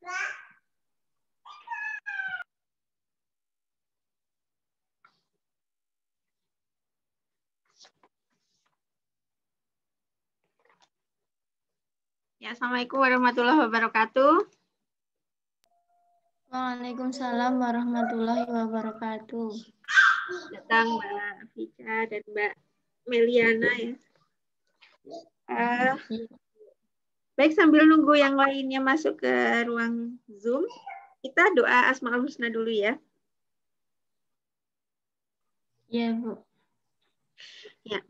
Ya, Assalamualaikum warahmatullahi wabarakatuh. Waalaikumsalam warahmatullahi wabarakatuh. Datang Mbak Vika dan Mbak Meliana ya. Baik, sambil nunggu yang lainnya masuk ke ruang Zoom, kita doa Asmaul Husna dulu ya. Ya, Bu. Ya.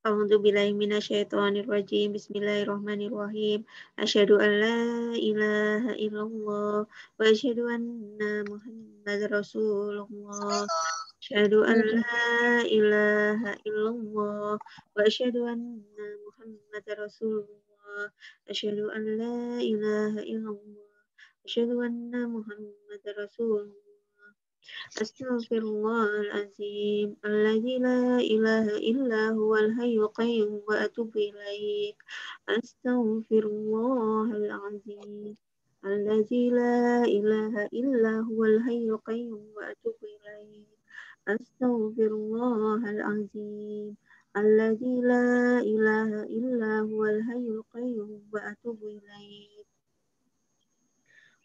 A'udzubillahi minasyaitonirrajim. Bismillahirrahmanirrahim. Asyhadu an la ilaha illallah wa asyhadu anna Muhammadar Rasulullah. Asyhadu an la ilaha illallah wa asyhadu anna Muhammadar Rasulullah. Asyhadu an la ilaha illallah. Asyhadu anna Muhammadar Rasulullah. Astaghfirullahaladzim alladzi la ilaha illa huwal hayyul qayyum wa atubu ilaik. Astaghfirullahaladzim alladzi la ilaha illa huwal hayyul qayyum wa atubu ilaik. Astaghfirullahaladzim alladzi la ilaha illa huwal hayyul qayyum wa atubu ilaik.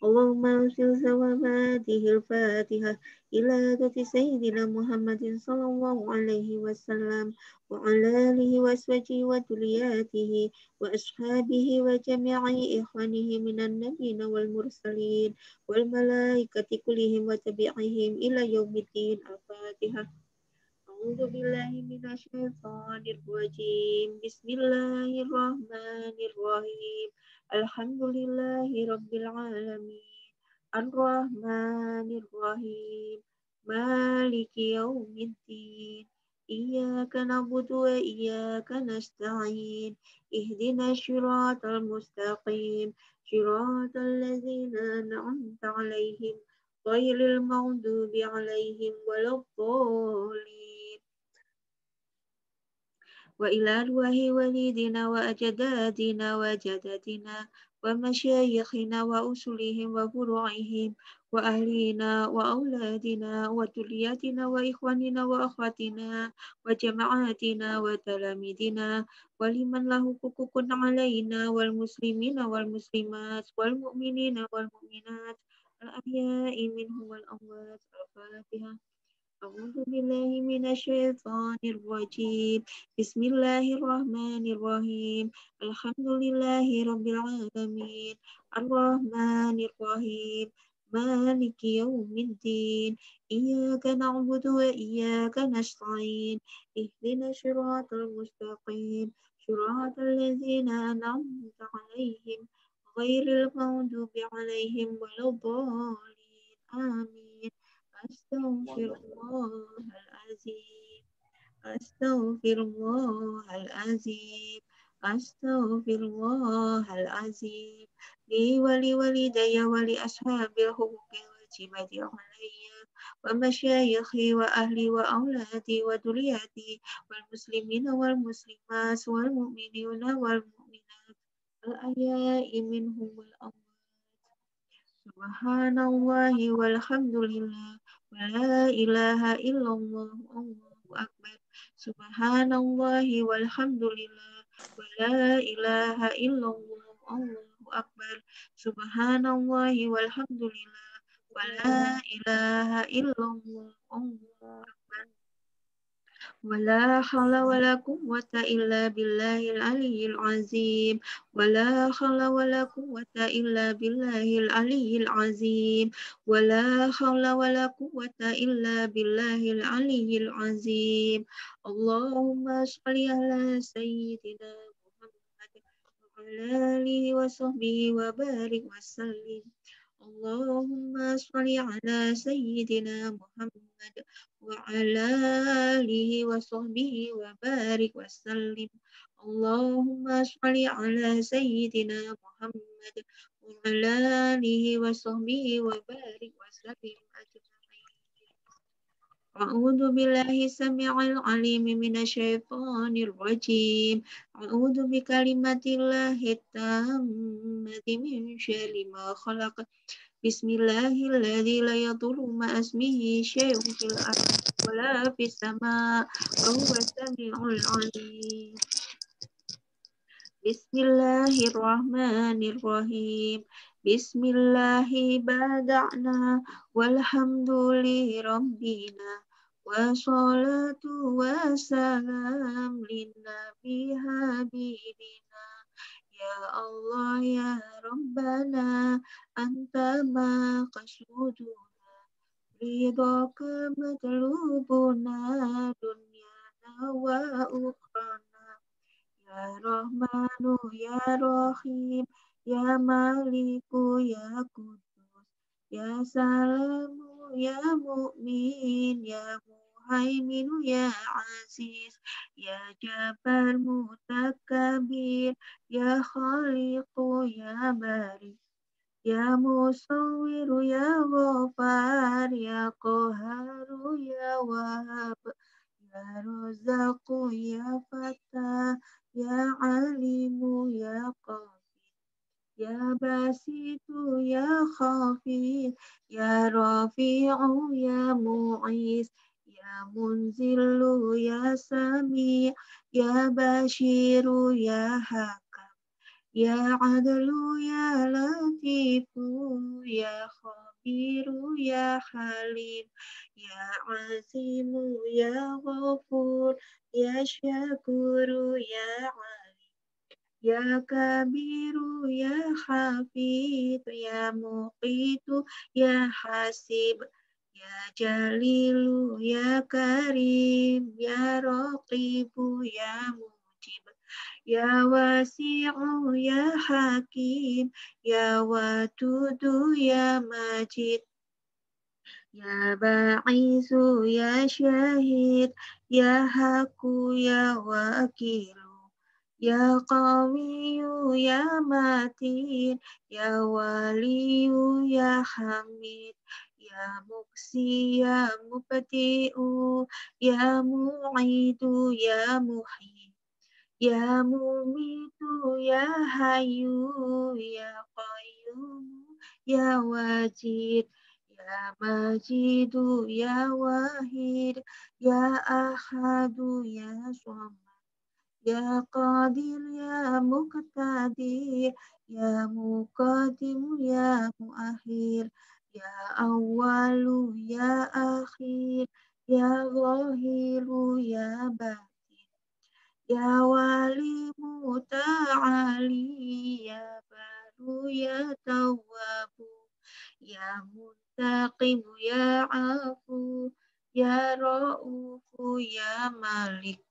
Allahumma anzil zawabadihil fatihah ila dhati sayyidina Muhammadin sallallahu alaihi wasallam wa ala alihi wa aswajihi wa dhurriyyatihi wa ashabihi wa jami'i ikhwanihi minan nabiyina wal mursalin wal malaikati kullihim wa tabi'ihim ila yaumiddin. Al-Fatihah. A'udzu billahi minasyaitonir rajim. Bismillahirrahmanirrahim. Alhamdulillahi rabbil alamin. Ar-Rahmanir Rahim. Maliki yaumiddin. Iyyaka na'budu wa iyyaka nasta'in. Ihdinas siratal mustaqim. Siratal ladzina an'amta 'alaihim ghairil maghdubi 'alaihim waladdallin. Wa ila ruhi walidina wa ajdadina wa jadatina wa masyayikhina wa usulihim wa furu'ihim wa ahlina wa auladina wa dhurriyyatina wa ikhwanina wa akhwatina wa jama'atina wa talamidina wa liman lahu hukukun alaina wal muslimina wal muslimat wal mu'minina wal mu'minat al ahya'i minhum wal amwat. Al-Fatihah. A'udzu billahi minasyaitonir rajim. Bismillahirrahmanirrahim. Alhamdulillahi rabbil alamin. Ar-Rahmanir Rahim. Maliki yaumiddin. Iyyaka na'budu wa iyyaka nasta'in. Ihdinas siratal mustaqim. Siratal ladzina an'amta 'alaihim ghairil maghdubi 'alaihim waladdallin. Amin. Astaghfirullahaladzim. Astaghfirullahaladzim. Astaghfirullahaladzim. Li wali walidayya wali ashabil huquqil wajibati alayya wa masyayikhi wa ahli wa auladi wa duriyati wal muslimina wal muslimat wal mu'minina wal mu'minat al ahya'i minhum wal amwat. Subhanallahi walhamdulillah wa la ilaha illallah Allahu akbar. Subhanallahi walhamdulillah wa la ilaha illallah Allahu akbar. Subhanallahi walhamdulillah wa la ilaha illallah Allahu akbar. ولا حول ولا قوة إلا بالله العلي العظيم. ولا حول ولا قوة إلا بالله العلي العظيم. ولا حول ولا قوة إلا بالله العلي العظيم. اللهم صل على سيدنا محمد وعلى آله وصحبه وبارك وسلم. اللهم صل على سيدنا محمد وعلى آله وصحبه وبارك وسلم. اللهم صل على سيدنا محمد وعلى آله وصحبه وبارك وسلم أجمعين. أعوذ بالله السميع العليم من الشيطان الرجيم. أعوذ بكلمات الله التامة من شر ما خلق. بسم الله الذي لا يضر مع اسمه شيء في الأرض ولا في السماء وهو السميع العليم. بسم الله الرحمن الرحيم. بسم الله بدأنا والحمد لربنا والصلاة والسلام للنبي حبيبنا. يا الله يا ربنا أنت ما قصدنا رضاك مطلوبنا دنيانا وأخرانا. Ya Rahmanu, Ya Rahim, Ya Maliku, Ya Kudus, Ya Salamu, Ya Mu'min, Ya Muhaiminu, Ya Aziz, Ya Jabbar Mutakabir, Ya Khaliqu, Ya Bari, Ya Musawwiru, Ya Ghafar, Ya Qaharu, Ya Wahab, Ya Razaqu, Ya Fatah, Ya Alimu, Ya Qadir, Ya Basitu, Ya Khafid, Ya Rafi'u, Ya Mu'iz, Ya Munzilu, Ya Sami', Ya Bashiru, Ya Hakam, Ya Adlu, Ya Latifu, Ya Khabiru, Ya Halim, Ya Azimu, Ya Ghafur, Ya Syakuru, Ya Ali, Ya Kabiru, Ya Hafid, Ya Muqitu, Ya Hasib, Ya Jalilu, Ya Karim, Ya Raqibu, Ya Mujib, Ya Wasi'u, Ya Hakim, Ya Wadudu, Ya Majid, Ya Ba'isu, Ya Syahid, Ya Haku, Ya Wakilu, Ya Qawiyu, Ya Matin, Ya Waliyu, Ya Hamid, Ya Muksi, Ya Mubti'u, Ya Mu'idu, Ya Muhyi, Ya Mumitu, Ya Hayu, Ya Qayyum, Ya Wajid, Ya Majidu, Ya Wahid, Ya Ahadu, Ya Somad, Ya Qadir, Ya Muqtadir, Ya Muqaddim, Ya Muakhir, Ya Awalu, Ya Akhir, Ya Zahiru, Ya Batin, Ya Wali Muta'ali, Ya Baru, Ya Tawwabu, Ya Muntaqim, Ya Afu, Ya Ra'ufu, Ya Malik,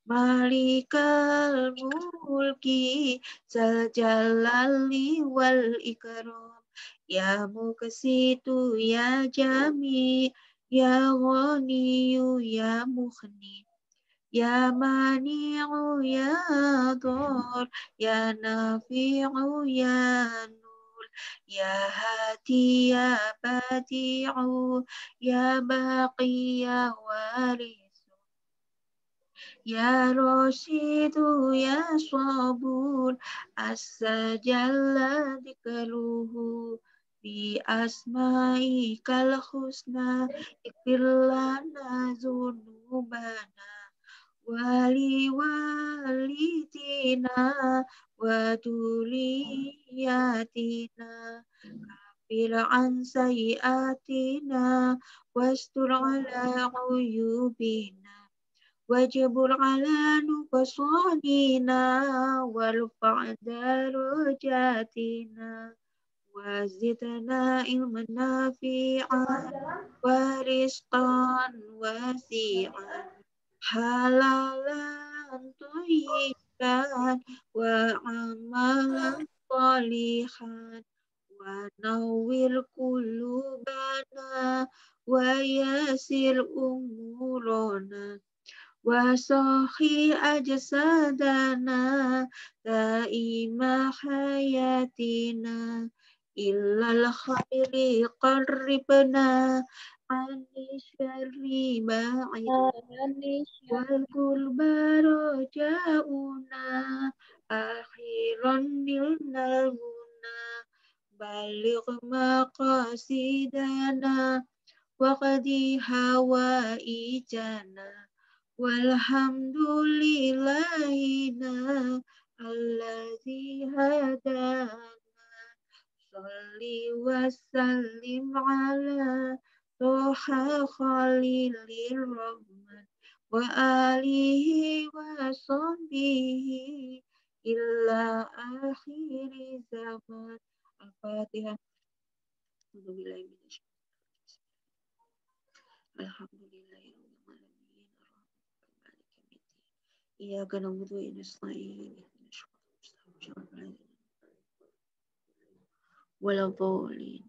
Malikal Mulki, Zal Jalali wal Ikram, Ya Muqsitu, Ya Jami, Ya Ghaniyu, Ya Mughni, Ya Mani'u, Ya Dhar, Ya Nafi'u, Ya Nur, Ya Hadi, Ya Badi'u, Ya Baqi, Ya Waris, Ya Rashidu, Ya Sabur, As-Sajalla Dikruhu, Bi Asma'ikal Husna, Ikfir lana zunubana, Wali walidina, Waduliyatina, Kafir an sayiatina, Wastur ala uyubina, Wajibur ala nuqsanina, Warfa' darajatina, Wazidna ilman nafi'an, Warizqan wasi'an, Halalan thayyiban, Wa amalan sholihan, Wa nawwir qulubana, Wa yasir umurana, Wasohi ajsadana, Daima hayatina, Illal khairi qarribna, Ani syarri ma'id wal qurba rojauna akhiran nilnal muna balik maqasidana waqdi hawaijana walhamdulillahina alladzi hadana Salli wa sallim ala Toha Khalilur Rahman wa alihi wa sahbihi illa akhiri zaman. Al-Fatihah. Alhamdulillahirrahmanirrahim. Iyyaka na'budu wa iyyaka nasta'in. Waladhdallin.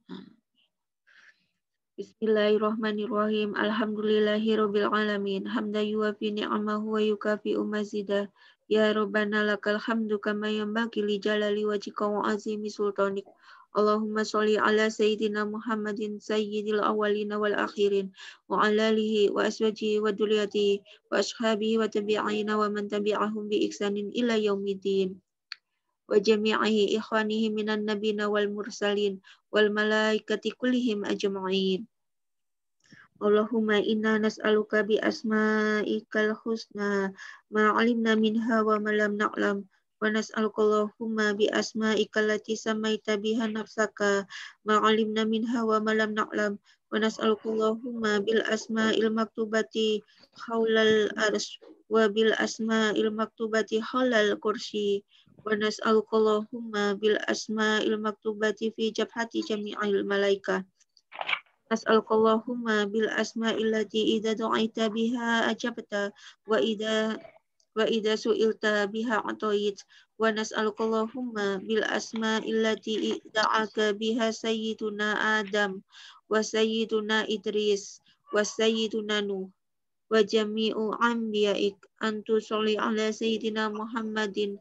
Bismillahirrahmanirrahim. Alhamdulillahirabbil alamin. Hamdan yuwafi ni'amahu wa yukafi'u mazidah. Ya Rabbana lakal hamdu kama yanbaghi li jalali wajhika wa azimi sultanik. Allahumma sholli ala sayyidina Muhammadin sayyidil awwalin wal akhirin wa ala alihi wa aswajihi wa dzurriyyatihi wa ashabihi wa tabi'ina wa man tabi'ahum bi ihsanin ila yaumiddin. Wa jami'i ikhwanihi minan nabiyina wal mursalin wal malaikati kullihim ajma'in. Allahumma inna nas'aluka bi asma'ikal husna ma 'alimna minha wa ma lam na'lam wa nas'aluka Allahumma bi asma'ikal lati samaita biha nafsaka ma 'alimna minha wa ma lam na'lam wa nas'aluka Allahumma bil asma'il maktubati haulal arsy wa bil asma'il maktubati haulal kursy wa nas'aluka Allahumma bil asma'il maktubati fi jabhati jami'il malaikah nas'aluka Allahumma bil asma'il lati idza du'aita biha ajabta wa idza su'ilta biha atait wa nas'aluka Allahumma bil asma'il lati da'aka biha sayyiduna Adam wa sayyiduna Idris wa sayyiduna Nuh wa jami'u anbiya'ik antu sholli ala sayyidina Muhammadin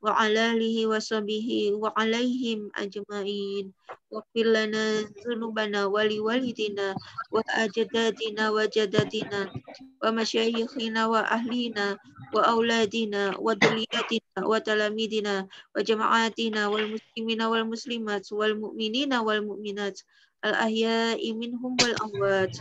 wa ala alihi wa sahbihi wa alaihim ajma'in waghfir lana dzunubana wa liwalidina wa ajdadina wa jaddatina wa masyayikhina wa ahlina wa auladina wa dzurriyyatina wa talamidina wa jama'atina wal muslimina wal muslimat wal mu'minina wal mu'minat al ahya'i minhum wal amwat.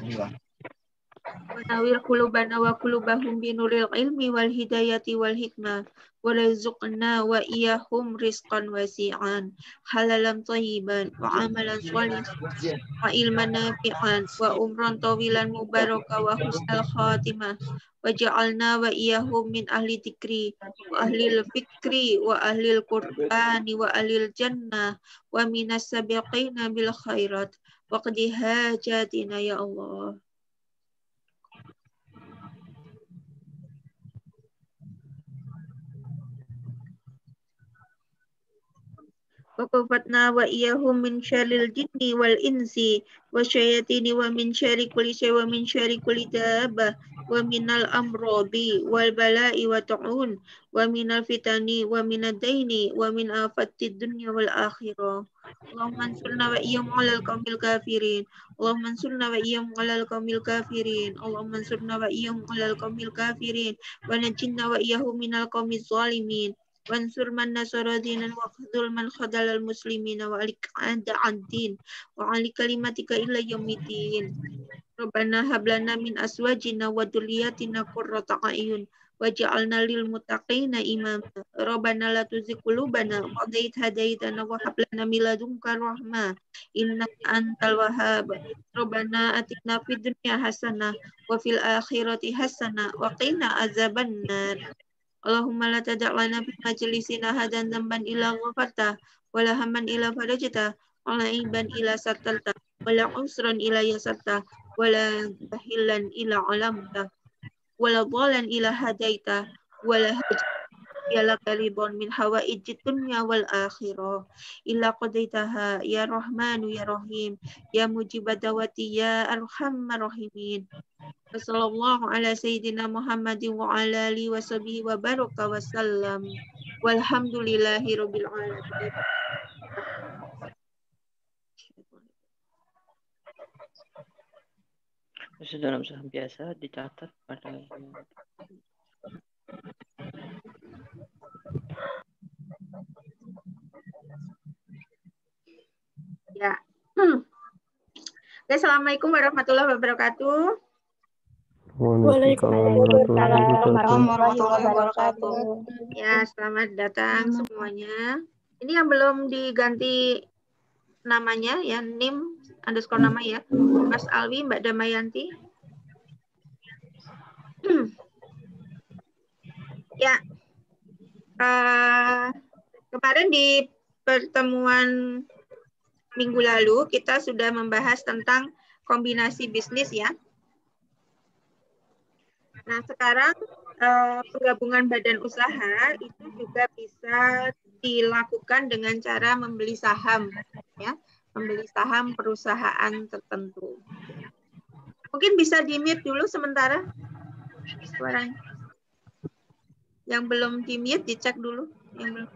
Wanawir qulubana wa qulubahum binuril ilmi wal hidayati wal hikmah warzuqna wa iyyahum rizqan wasi'an halalan thayyiban wa amalan sholihan wa ilman nafi'an wa umran tawilan mubaraka wa husnal khatimah waj'alna wa iyyahum min ahli dzikri wa ahlil fikri wa ahlil qur'ani wa ahlil jannah wa minas sabiqina bil khairat wa qdi hajatina ya Allah. وكفتنا وإياهم من شر الجن والإنس والشياطين ومن شر كل شيء ومن شر كل دابة ومن الأمراض والبلاء والطاعون ومن الفتن ومن الدين ومن آفات الدنيا والآخرة. اللهم انصرنا وإياهم على القوم الكافرين. اللهم انصرنا وإياهم على القوم الكافرين. اللهم انصرنا وإياهم على القوم الكافرين ونجنا وإياهم من القوم الظالمين. وانصر من نصر دينا واخذل من خذل المسلمين وعليك أعداء الدين وعلي كلمتك إلى يوم الدين. ربنا هب لنا من أزواجنا وذرياتنا قرة أعين واجعلنا للمتقين إماما. ربنا لا تزغ قلوبنا بعد إذ هديتنا وهب لنا من لدنك رحمة إنك أنت الوهاب. ربنا آتنا في الدنيا حسنة وفي الآخرة حسنة وقنا عذاب النار. Allahumma la tada' lana fi majlisina hadan dhanban ila ghafarta wala hamman ila farajta wala aiban ila satalta wala usran ila yasarta wala bahillan ila alamta wala dhalan ila hadaita wala hajjala karibon min hawaijid dunya wal akhirah illa qadaitaha ya rahmanu ya rahim ya mujibadawati ya arhamar rahimin. Wassallallahu ala sayyidina Muhammadin wa ala alihi wa sahbihi wa baraka wa sallam. Walhamdulillahi rabbil alamin. Dalam saham biasa dicatat pada ya. Oke, Assalamualaikum warahmatullahi wabarakatuh. Waalaikumsalam warahmatullahi wabarakatuh. Ya, selamat datang semuanya. Ini yang belum diganti namanya ya, NIM _ nama ya, Mas Alwi, Mbak Damayanti. Ya, kemarin di pertemuan minggu lalu kita sudah membahas tentang kombinasi bisnis ya. Nah, sekarang penggabungan badan usaha itu juga bisa dilakukan dengan cara membeli saham ya, membeli saham perusahaan tertentu. Mungkin bisa di-mute dulu sementara suaranya. Yang belum di-mute dicek dulu. Yang belum.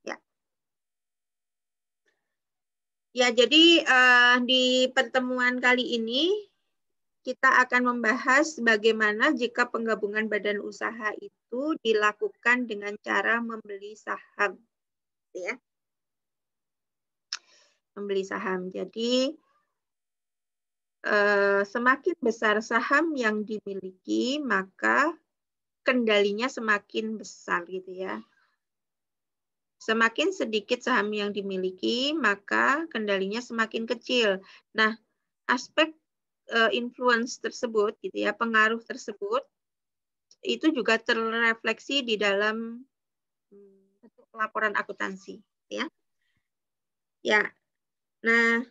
Ya. Ya, jadi di pertemuan kali ini kita akan membahas bagaimana jika penggabungan badan usaha itu dilakukan dengan cara membeli saham. Ya. Membeli saham. Jadi semakin besar saham yang dimiliki, maka kendalinya semakin besar gitu ya. Semakin sedikit saham yang dimiliki, maka kendalinya semakin kecil. Nah, aspek influence tersebut gitu ya, pengaruh tersebut itu juga terrefleksi di dalam laporan akuntansi ya. Ya. Nah,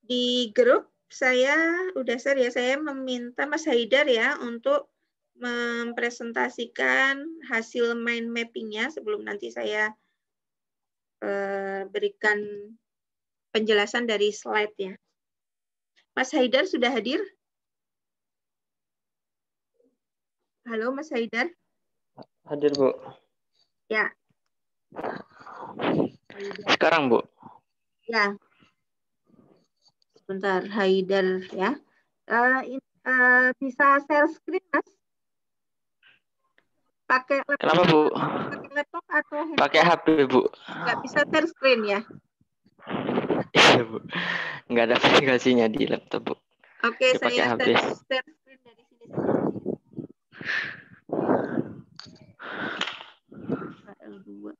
di grup saya udah share ya, saya meminta Mas Haidar ya untuk mempresentasikan hasil mind mapping-nya sebelum nanti saya berikan penjelasan dari slide-nya. Mas Haidar sudah hadir? Halo Mas Haidar. hadir, Bu. Ya. Sekarang, Bu. Ya. Sebentar, Haidar ya. Bisa share screen, Mas? Pakai laptop, Kenapa, Bu? pakai laptop atau handphone? Pakai HP, Bu. Nggak bisa share screen ya? Iya, Bu. Nggak ada aplikasinya di laptop, Bu. Oke, Dia pakai saya HP. share screen dari sini saja. L2.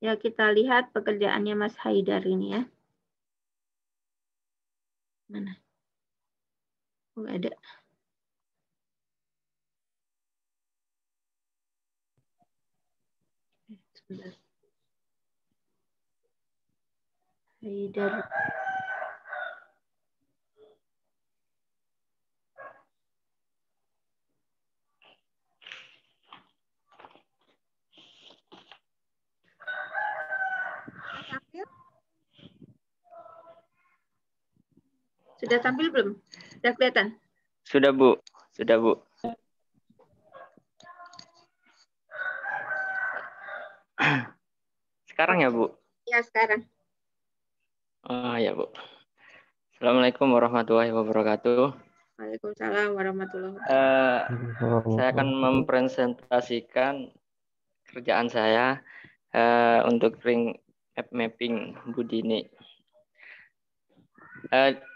Ya, kita lihat pekerjaannya Mas Haidar ini ya. Mana? Oh, ada. Sebentar. Haidar. Sudah tampil belum? Sudah kelihatan? Sudah, Bu. Sudah, Bu. Sekarang ya, Bu? Ya, sekarang. Oh, ya, Bu. Assalamualaikum warahmatullahi wabarakatuh. Waalaikumsalam warahmatullahi wabarakatuh. Saya akan mempresentasikan kerjaan saya untuk ring mapping Budini.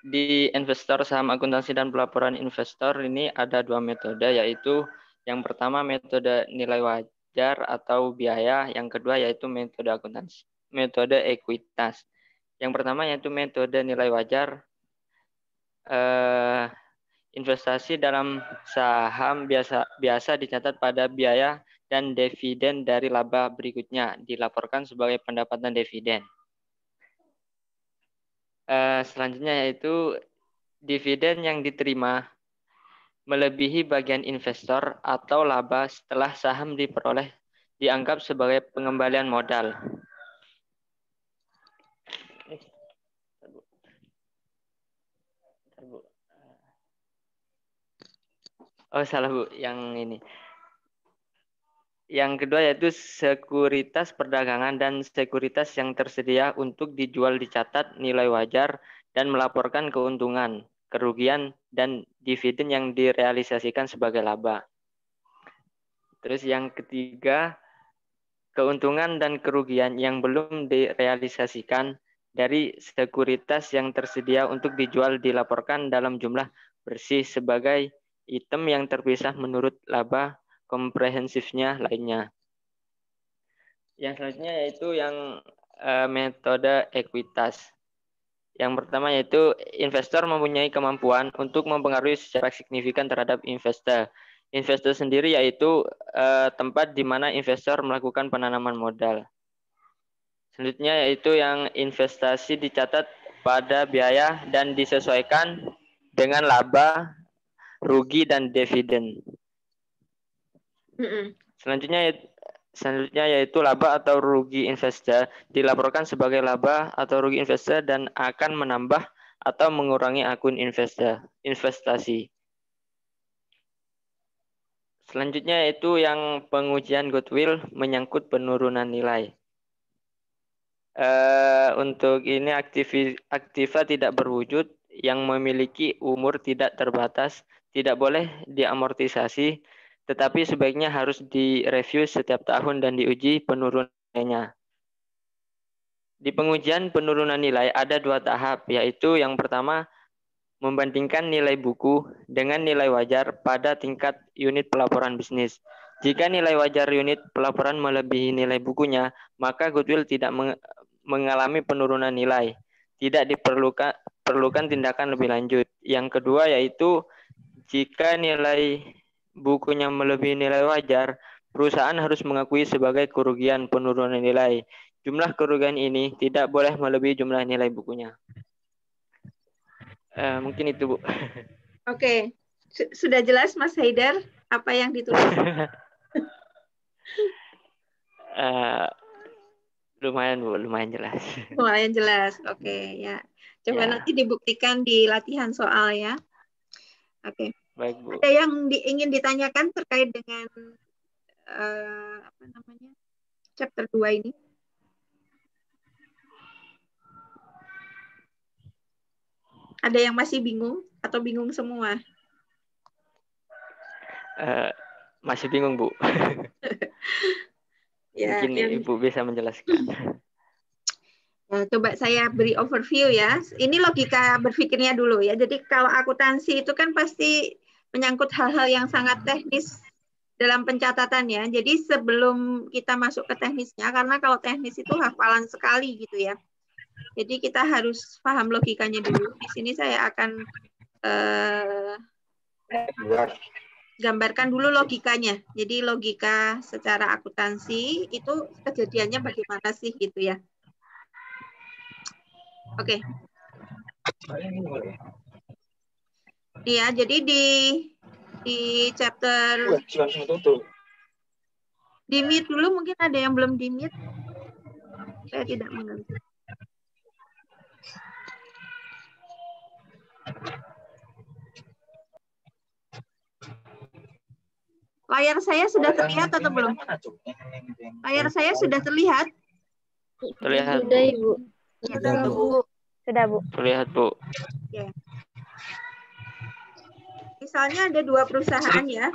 Di investor saham akuntansi dan pelaporan investor ini ada dua metode, yaitu yang pertama metode nilai wajar atau biaya, yang kedua yaitu metode akuntansi, metode ekuitas. Yang pertama yaitu metode nilai wajar. Investasi dalam saham biasa dicatat pada biaya dan dividen dari laba berikutnya dilaporkan sebagai pendapatan dividen. Selanjutnya yaitu dividen yang diterima melebihi bagian investor atau laba setelah saham diperoleh dianggap sebagai pengembalian modal. Oh, salah Bu, yang ini. Yang kedua yaitu sekuritas perdagangan dan sekuritas yang tersedia untuk dijual dicatat nilai wajar dan melaporkan keuntungan, kerugian, dan dividen yang direalisasikan sebagai laba. Terus yang ketiga, keuntungan dan kerugian yang belum direalisasikan dari sekuritas yang tersedia untuk dijual dilaporkan dalam jumlah bersih sebagai item yang terpisah menurut laba komprehensifnya lainnya. Yang selanjutnya yaitu yang metode ekuitas. Yang pertama yaitu investor mempunyai kemampuan untuk mempengaruhi secara signifikan terhadap investor. Investor sendiri yaitu tempat di mana investor melakukan penanaman modal. Selanjutnya yaitu yang investasi dicatat pada biaya dan disesuaikan dengan laba, rugi, dan dividen. Selanjutnya yaitu laba atau rugi investor dilaporkan sebagai laba atau rugi investor dan akan menambah atau mengurangi akun investasi. Selanjutnya yaitu yang pengujian goodwill menyangkut penurunan nilai. Untuk ini aktiva tidak berwujud yang memiliki umur tidak terbatas, tidak boleh diamortisasi, tetapi sebaiknya harus direview setiap tahun dan diuji penurunannya. Di pengujian penurunan nilai ada 2 tahap, yaitu yang pertama membandingkan nilai buku dengan nilai wajar pada tingkat unit pelaporan bisnis. Jika nilai wajar unit pelaporan melebihi nilai bukunya, maka goodwill tidak mengalami penurunan nilai. Tidak diperlukan tindakan lebih lanjut. Yang kedua yaitu jika nilai bukunya melebihi nilai wajar, perusahaan harus mengakui sebagai kerugian penurunan nilai. Jumlah kerugian ini tidak boleh melebihi jumlah nilai bukunya. Mungkin itu, Bu. Oke. Sudah jelas Mas Haidar apa yang ditulis? Lumayan, Bu, lumayan jelas. Lumayan jelas. Oke, ya. Coba Ya. nanti dibuktikan di latihan soal ya. Oke. Baik, Bu. Ada yang ingin ditanyakan terkait dengan apa namanya? Chapter 2 ini? Ada yang masih bingung atau bingung semua? Masih bingung, Bu. Ya, mungkin Ibu bisa menjelaskan. Nah, coba saya beri overview ya. Ini logika berpikirnya dulu ya. Jadi kalau akuntansi itu kan pasti menyangkut hal-hal yang sangat teknis dalam pencatatan ya. Jadi sebelum kita masuk ke teknisnya, karena kalau teknis itu hafalan sekali gitu ya. Jadi kita harus paham logikanya dulu. Di sini saya akan gambarkan dulu logikanya. Jadi logika secara akuntansi itu kejadiannya bagaimana sih gitu ya. Oke. Iya, jadi di chapter di mute dulu, mungkin ada yang belum di mute. Saya tidak mengerti. Layar saya sudah terlihat atau belum? Layar saya sudah terlihat? Terlihat, Sudah, Bu. Ibu. Sudah, Bu. Sudah, Bu. Terlihat, Bu. Oke. Misalnya ada 2 perusahaan ya.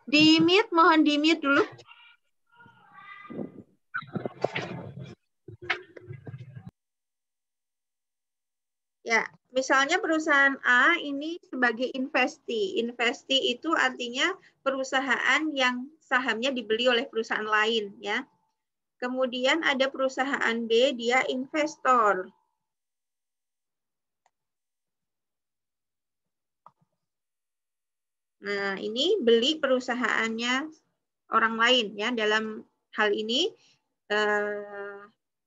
Di mute, mohon di mute dulu. Ya, misalnya perusahaan A ini sebagai investee. Investee itu artinya perusahaan yang sahamnya dibeli oleh perusahaan lain ya. Kemudian ada perusahaan B, dia investor. Nah, ini beli perusahaannya orang lain ya. Dalam hal ini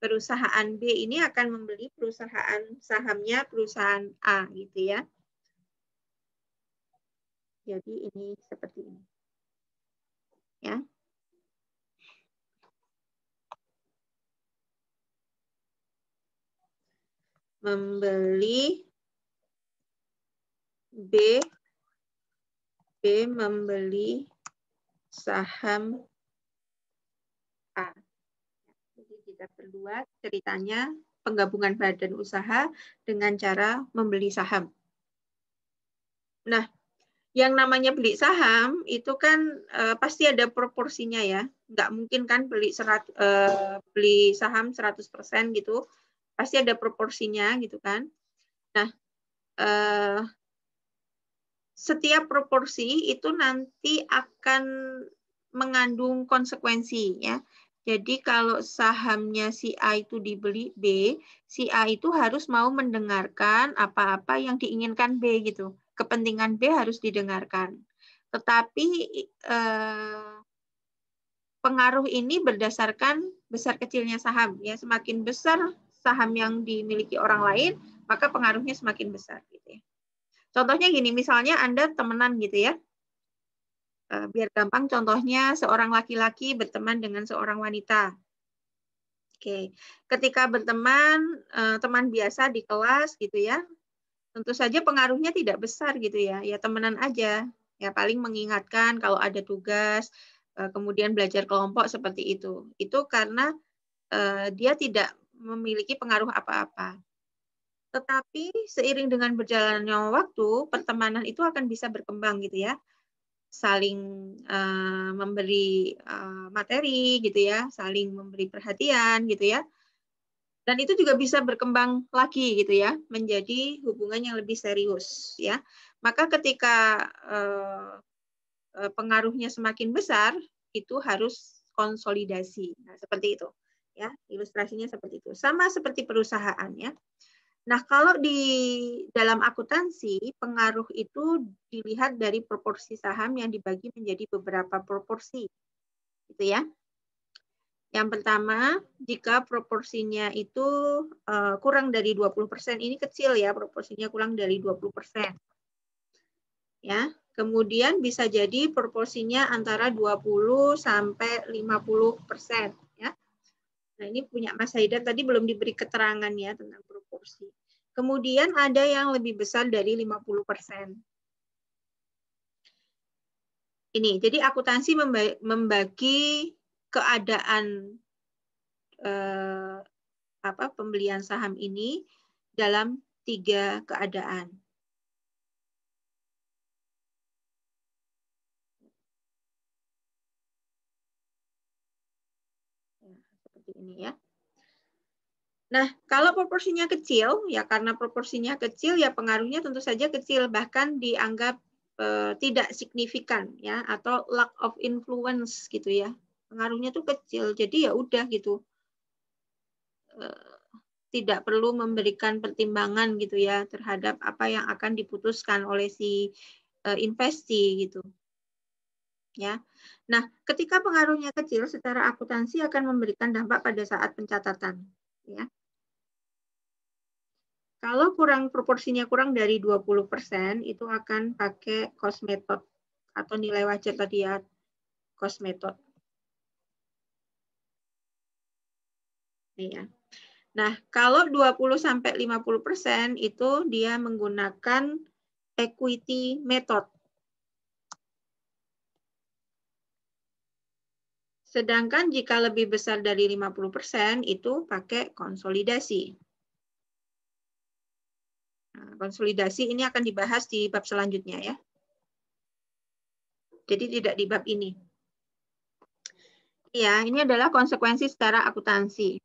perusahaan B ini akan membeli perusahaan sahamnya perusahaan A gitu ya. Jadi ini seperti ini. Ya. Membeli B membeli saham A. Jadi kita perluas ceritanya penggabungan badan usaha dengan cara membeli saham. Nah, yang namanya beli saham itu kan pasti ada proporsinya ya. Nggak mungkin kan beli saham 100% gitu. Pasti ada proporsinya gitu kan. Nah, setiap proporsi itu nanti akan mengandung konsekuensi ya. Jadi kalau sahamnya si A itu dibeli B, si A itu harus mau mendengarkan apa-apa yang diinginkan B gitu. Kepentingan B harus didengarkan. Tetapi pengaruh ini berdasarkan besar kecilnya saham ya. Semakin besar saham yang dimiliki orang lain, maka pengaruhnya semakin besar gitu ya. Contohnya gini, misalnya Anda temenan gitu ya. Biar gampang, contohnya seorang laki-laki berteman dengan seorang wanita. Oke, ketika berteman, teman biasa di kelas gitu ya, tentu saja pengaruhnya tidak besar gitu ya, ya temenan aja. Ya paling mengingatkan kalau ada tugas, kemudian belajar kelompok seperti itu. Itu karena dia tidak memiliki pengaruh apa-apa. Tetapi seiring dengan berjalannya waktu, pertemanan itu akan bisa berkembang gitu ya. Saling memberi materi gitu ya, saling memberi perhatian gitu ya. Dan itu juga bisa berkembang lagi gitu ya, menjadi hubungan yang lebih serius ya. Maka ketika pengaruhnya semakin besar, itu harus konsolidasi. Nah, seperti itu. Ya, ilustrasinya seperti itu. Sama seperti perusahaan ya. Nah, kalau di dalam akuntansi, pengaruh itu dilihat dari proporsi saham yang dibagi menjadi beberapa proporsi. Gitu ya. Yang pertama, jika proporsinya itu kurang dari 20%, ini kecil ya, proporsinya kurang dari 20%. Ya. Kemudian bisa jadi proporsinya antara 20 sampai 50%. Ya. Nah, ini punya Mas Haidar tadi belum diberi keterangan ya tentang proporsi. Kemudian ada yang lebih besar dari 50%. Ini, jadi akuntansi membagi keadaan pembelian saham ini dalam 3 keadaan. Ya, seperti ini ya. Nah, kalau proporsinya kecil, ya karena proporsinya kecil, ya pengaruhnya tentu saja kecil, bahkan dianggap tidak signifikan, ya, atau lack of influence gitu ya. Pengaruhnya tuh kecil, jadi ya udah gitu, tidak perlu memberikan pertimbangan gitu ya terhadap apa yang akan diputuskan oleh si investi gitu. Ya. Nah, ketika pengaruhnya kecil, secara akuntansi akan memberikan dampak pada saat pencatatan, ya. Kalau proporsinya kurang dari 20%, itu akan pakai cost method atau nilai wajar tadi ya, cost method. Ya. Nah, kalau 20 sampai 50% itu dia menggunakan equity method. Sedangkan jika lebih besar dari 50% itu pakai konsolidasi. Nah, konsolidasi ini akan dibahas di bab selanjutnya ya. Jadi tidak di bab ini. Ya, ini adalah konsekuensi secara akuntansi.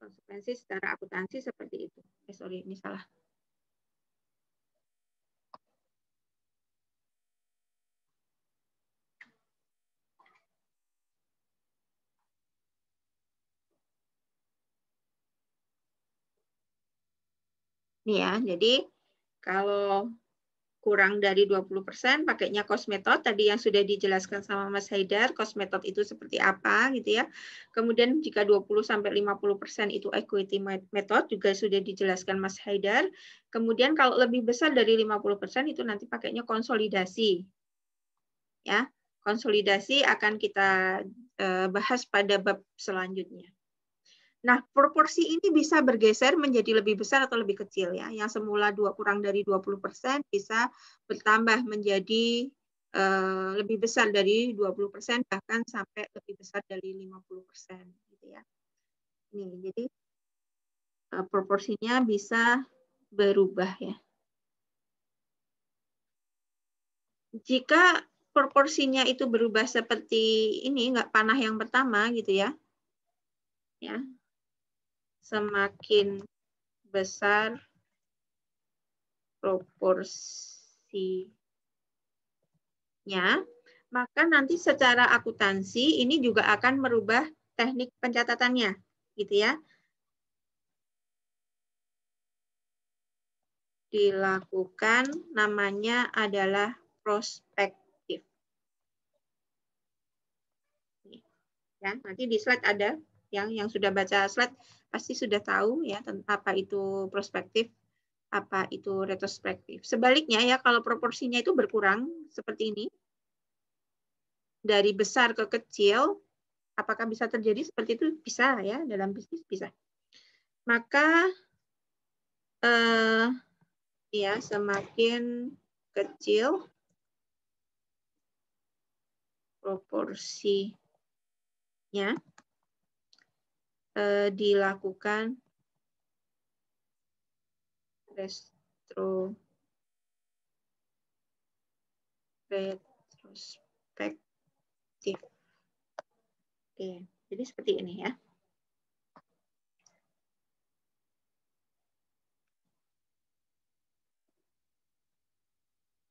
Konsekuensi secara akuntansi seperti itu. Sorry, ini salah. Ini ya, jadi kalau kurang dari 20%, pakainya cost method tadi yang sudah dijelaskan sama Mas Haidar, cost method itu seperti apa gitu ya. Kemudian jika 20-50% itu equity method juga sudah dijelaskan Mas Haidar. Kemudian kalau lebih besar dari 50% itu nanti pakainya konsolidasi. Ya, konsolidasi akan kita bahas pada bab selanjutnya. Nah, proporsi ini bisa bergeser menjadi lebih besar atau lebih kecil ya. Yang semula kurang dari 20% bisa bertambah menjadi lebih besar dari 20%, bahkan sampai lebih besar dari 50% gitu ya. Nih, jadi proporsinya bisa berubah ya. Jika proporsinya itu berubah seperti ini, nggak panah yang pertama gitu ya. Ya. Semakin besar proporsinya, maka nanti secara akuntansi ini juga akan merubah teknik pencatatannya, gitu ya. Dilakukan namanya adalah prospektif. Ya, nanti di slide ada yang sudah baca slide pasti sudah tahu ya apa itu prospektif, apa itu retrospektif. Sebaliknya ya, kalau proporsinya itu berkurang seperti ini, dari besar ke kecil, apakah bisa terjadi seperti itu? Bisa ya, dalam bisnis bisa. Maka ya semakin kecil proporsinya, dilakukan retrospektif. Oke, jadi seperti ini ya.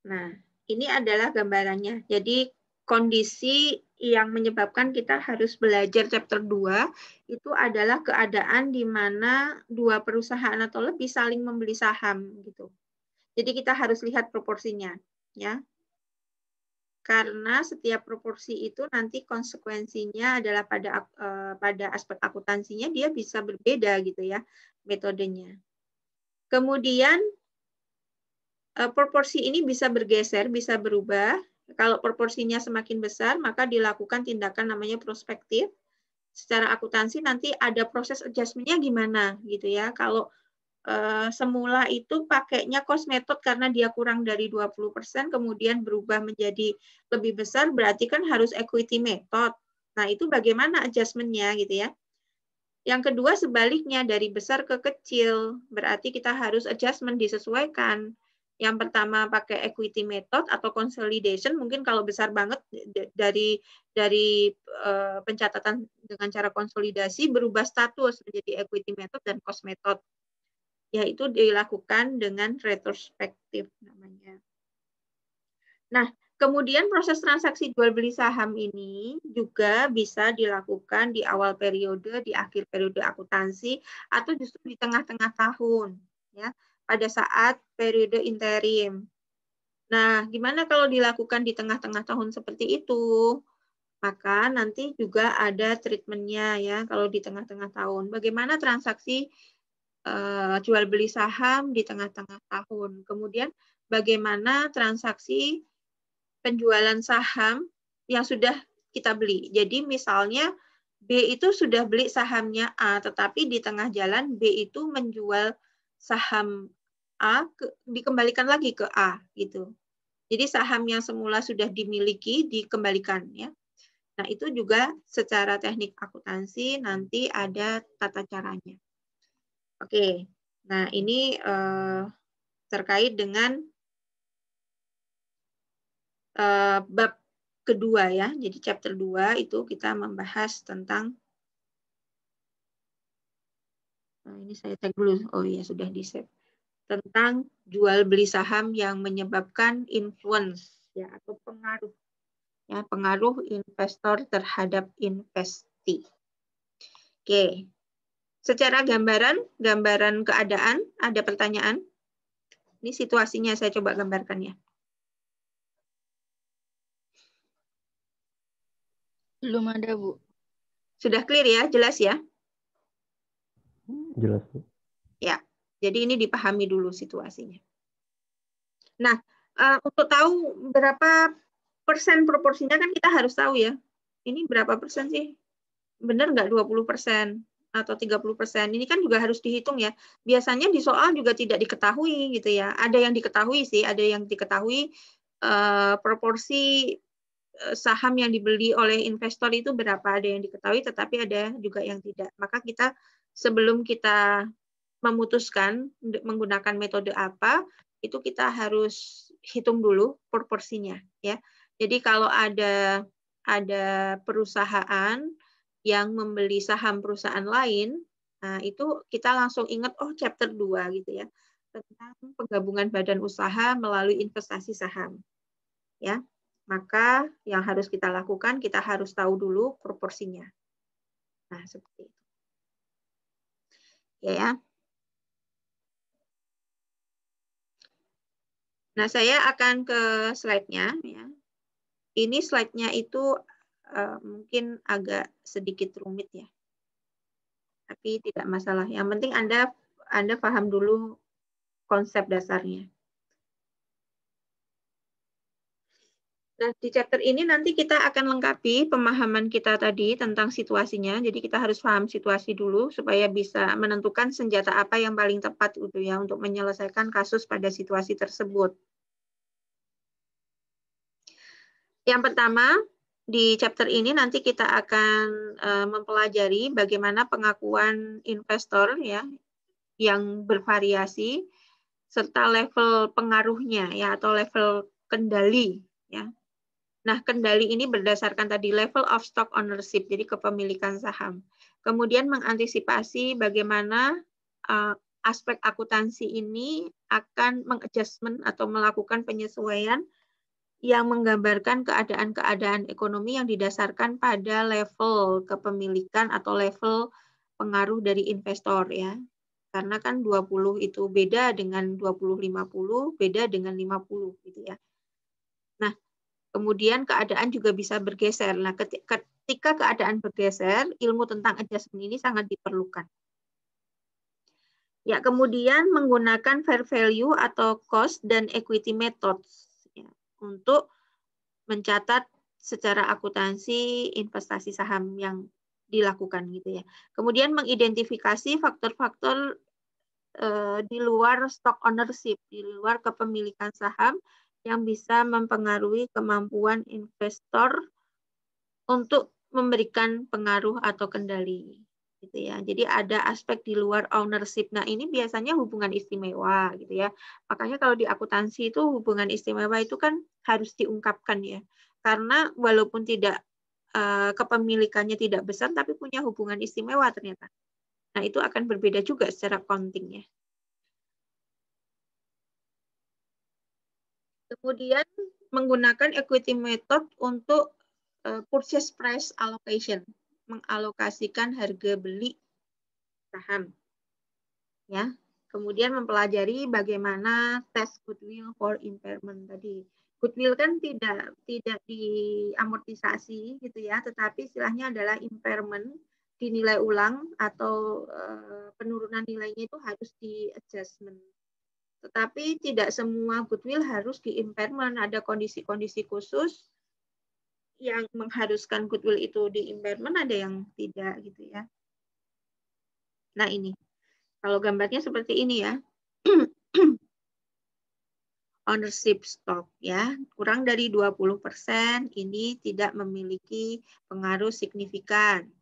Nah, ini adalah gambarannya. Jadi kondisi yang menyebabkan kita harus belajar chapter 2 itu adalah keadaan di mana dua perusahaan atau lebih saling membeli saham gitu. Jadi kita harus lihat proporsinya ya. Karena setiap proporsi itu nanti konsekuensinya adalah pada aspek akuntansinya dia bisa berbeda gitu ya metodenya. Kemudian proporsi ini bisa bergeser, bisa berubah. Kalau proporsinya semakin besar, maka dilakukan tindakan namanya prospektif. Secara akuntansi nanti ada proses adjustment-nya gimana gitu ya. Kalau semula itu pakainya cost method karena dia kurang dari 20%, kemudian berubah menjadi lebih besar, berarti kan harus equity method. Nah, itu bagaimana adjustment-nya gitu ya. Yang kedua sebaliknya, dari besar ke kecil, berarti kita harus adjustment, disesuaikan. Yang pertama pakai equity method atau consolidation, mungkin kalau besar banget dari pencatatan dengan cara konsolidasi berubah status menjadi equity method dan cost method. Yaitu dilakukan dengan retrospektif namanya. Nah, kemudian proses transaksi jual beli saham ini juga bisa dilakukan di awal periode, di akhir periode akuntansi, atau justru di tengah-tengah tahun, ya, pada saat periode interim. Nah, gimana kalau dilakukan di tengah-tengah tahun seperti itu? Maka nanti juga ada treatment-nya ya, kalau di tengah-tengah tahun. Bagaimana transaksi jual beli saham di tengah-tengah tahun? Kemudian bagaimana transaksi penjualan saham yang sudah kita beli. Jadi misalnya B itu sudah beli sahamnya A, tetapi di tengah jalan B itu menjual saham A, dikembalikan lagi ke A gitu. Jadi saham yang semula sudah dimiliki dikembalikan ya. Nah, itu juga secara teknik akuntansi nanti ada tata caranya. Oke. Nah, ini terkait dengan bab kedua ya. Jadi chapter 2 itu kita membahas tentang ini saya tag dulu. Oh iya, sudah di-save. Tentang jual beli saham yang menyebabkan influence ya atau pengaruh. Ya, pengaruh investor terhadap investi. Oke. Secara gambaran keadaan, ada pertanyaan? Ini situasinya saya coba gambarkan ya. Belum ada, Bu. Sudah clear ya, jelas ya? Jelas, Bu. Ya, jadi ini dipahami dulu situasinya. Nah, untuk tahu berapa persen proporsinya kan kita harus tahu ya. Ini berapa persen sih? Benar nggak 20% atau 30%? Ini kan juga harus dihitung ya. Biasanya di soal juga tidak diketahui gitu ya. Ada yang diketahui sih, ada yang diketahui proporsi saham yang dibeli oleh investor itu berapa, ada yang diketahui tetapi ada juga yang tidak. Maka kita sebelum kita memutuskan menggunakan metode apa, itu kita harus hitung dulu proporsinya ya. Jadi kalau ada perusahaan yang membeli saham perusahaan lain, nah itu kita langsung ingat oh chapter 2 gitu ya, tentang penggabungan badan usaha melalui investasi saham. Ya. Maka yang harus kita lakukan, kita harus tahu dulu proporsinya. Nah, seperti itu. Ya. Nah, saya akan ke slide-nya ya. Ini slide-nya itu mungkin agak sedikit rumit ya. Tapi tidak masalah. Yang penting Anda paham dulu konsep dasarnya. Nah, di chapter ini nanti kita akan lengkapi pemahaman kita tadi tentang situasinya. Jadi kita harus paham situasi dulu supaya bisa menentukan senjata apa yang paling tepat gitu ya untuk menyelesaikan kasus pada situasi tersebut. Yang pertama, di chapter ini nanti kita akan mempelajari bagaimana pengakuan investor ya yang bervariasi serta level pengaruhnya ya atau level kendali ya. Nah, kendali ini berdasarkan tadi level of stock ownership, jadi kepemilikan saham. Kemudian mengantisipasi bagaimana aspek akuntansi ini akan mengadjustment atau melakukan penyesuaian yang menggambarkan keadaan-keadaan ekonomi yang didasarkan pada level kepemilikan atau level pengaruh dari investor ya. Karena kan 20 itu beda dengan 20-50, beda dengan 50 gitu ya. Nah, kemudian keadaan juga bisa bergeser. Nah, ketika keadaan bergeser, ilmu tentang adjustment ini sangat diperlukan. Ya, kemudian menggunakan fair value atau cost dan equity methods ya, untuk mencatat secara akuntansi investasi saham yang dilakukan gitu ya. Kemudian mengidentifikasi faktor-faktor di luar stock ownership, di luar kepemilikan saham yang bisa mempengaruhi kemampuan investor untuk memberikan pengaruh atau kendali gitu ya. Jadi ada aspek di luar ownership. Nah, ini biasanya hubungan istimewa gitu ya. Makanya kalau di akuntansi itu hubungan istimewa itu kan harus diungkapkan ya. Karena walaupun tidak kepemilikannya tidak besar tapi punya hubungan istimewa ternyata. Nah, itu akan berbeda juga secara accounting ya. Kemudian menggunakan equity method untuk purchase price allocation, mengalokasikan harga beli saham. Ya. Kemudian mempelajari bagaimana tes goodwill for impairment tadi. Goodwill kan tidak diamortisasi gitu ya, tetapi istilahnya adalah impairment, dinilai ulang atau penurunan nilainya itu harus di adjustment. Tetapi tidak semua goodwill harus di-impairment. Ada kondisi-kondisi khusus yang mengharuskan goodwill itu di-impairment, ada yang tidak gitu ya. Nah ini, kalau gambarnya seperti ini ya. Ownership stock ya, kurang dari 20% ini tidak memiliki pengaruh signifikan.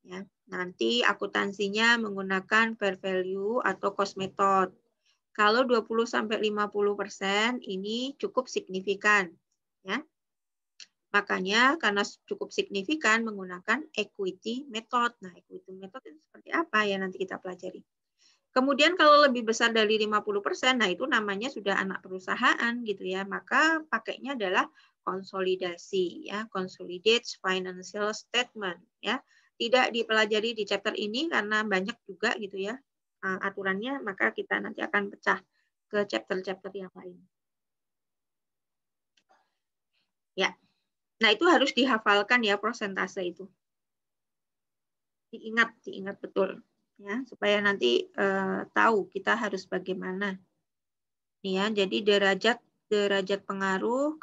Ya, nanti akuntansinya menggunakan fair value atau cost method. Kalau 20-50% ini cukup signifikan. Ya. Makanya karena cukup signifikan menggunakan equity method. Nah, equity method itu seperti apa ya nanti kita pelajari. Kemudian kalau lebih besar dari 50%, nah itu namanya sudah anak perusahaan gitu ya. Maka pakainya adalah konsolidasi ya, consolidates financial statement ya. Tidak dipelajari di chapter ini karena banyak juga gitu ya aturannya, maka kita nanti akan pecah ke chapter-chapter yang lain. Ya. Nah, itu harus dihafalkan ya prosentase itu. Diingat betul ya, supaya nanti tahu kita harus bagaimana. Ya, jadi derajat pengaruh